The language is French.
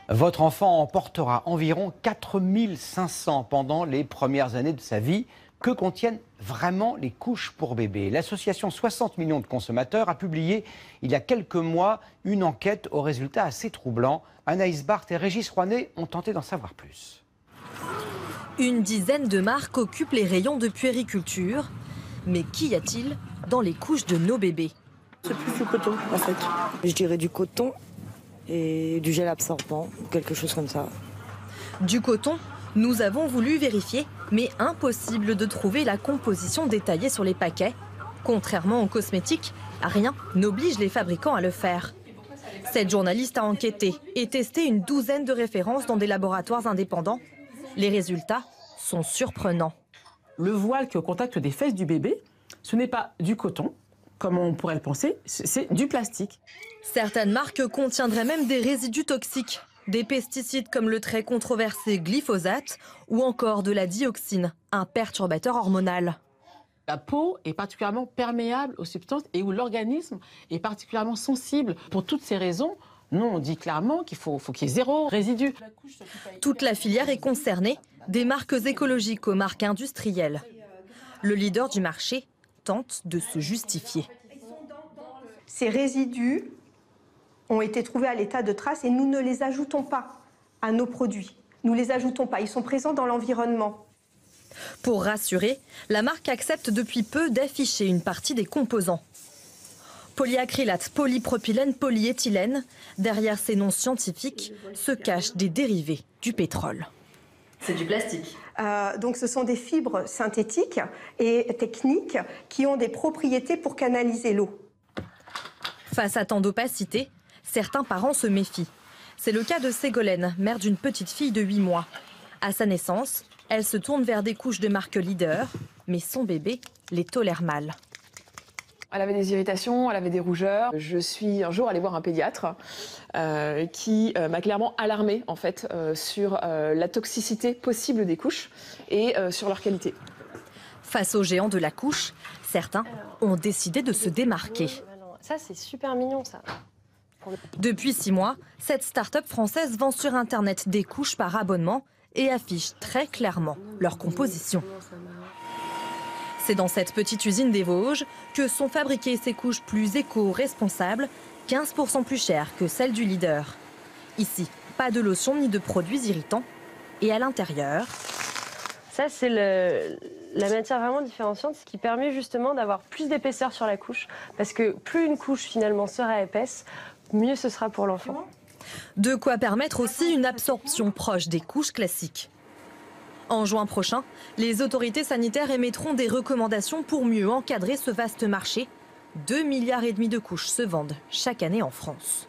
Votre enfant en portera environ 4500 pendant les premières années de sa vie. Que contiennent vraiment les couches pour bébés? L'association 60 millions de consommateurs a publié il y a quelques mois une enquête aux résultats assez troublants. Anaïs Barthes et Régis Rouanet ont tenté d'en savoir plus. Une dizaine de marques occupent les rayons de puériculture. Mais qu'y a-t-il dans les couches de nos bébés? C'est plus du coton en fait. Je dirais du coton et du gel absorbant, quelque chose comme ça. Du coton? Nous avons voulu vérifier, mais impossible de trouver la composition détaillée sur les paquets. Contrairement aux cosmétiques, rien n'oblige les fabricants à le faire. Cette journaliste a enquêté et testé une douzaine de références dans des laboratoires indépendants. Les résultats sont surprenants. Le voile qui est au contact des fesses du bébé, ce n'est pas du coton, comme on pourrait le penser, c'est du plastique. Certaines marques contiendraient même des résidus toxiques, des pesticides comme le très controversé glyphosate ou encore de la dioxine, un perturbateur hormonal. La peau est particulièrement perméable aux substances et où l'organisme est particulièrement sensible. Pour toutes ces raisons, nous on dit clairement qu'il faut qu'il y ait zéro résidu. Toute la filière est concernée, des marques écologiques aux marques industrielles. Le leader du marché tente de se justifier. Ces résidus ont été trouvés à l'état de trace et nous ne les ajoutons pas à nos produits. Nous ne les ajoutons pas, ils sont présents dans l'environnement. Pour rassurer, la marque accepte depuis peu d'afficher une partie des composants. Polyacrylate, polypropylène, polyéthylène. Derrière ces noms scientifiques se cachent des dérivés du pétrole. C'est du plastique. Donc ce sont des fibres synthétiques et techniques qui ont des propriétés pour canaliser l'eau. Face à tant d'opacité, certains parents se méfient. C'est le cas de Ségolène, mère d'une petite fille de 8 mois. À sa naissance, elle se tourne vers des couches de marque leader, mais son bébé les tolère mal. Elle avait des irritations, elle avait des rougeurs. Je suis un jour allée voir un pédiatre qui m'a clairement alarmée en fait, sur la toxicité possible des couches et sur leur qualité. Face aux géants de la couche, certains ont décidé de se démarquer. Ça, c'est super mignon, ça. Depuis 6 mois, cette start-up française vend sur Internet des couches par abonnement et affiche très clairement leur composition. C'est dans cette petite usine des Vosges que sont fabriquées ces couches plus éco-responsables, 15% plus chères que celles du leader. Ici, pas de lotion ni de produits irritants. Et à l'intérieur... Ça, c'est la matière vraiment différenciante, ce qui permet justement d'avoir plus d'épaisseur sur la couche. Parce que plus une couche finalement sera épaisse, mieux ce sera pour l'enfant. De quoi permettre aussi une absorption proche des couches classiques. En juin prochain, les autorités sanitaires émettront des recommandations pour mieux encadrer ce vaste marché. 2,5 milliards de couches se vendent chaque année en France.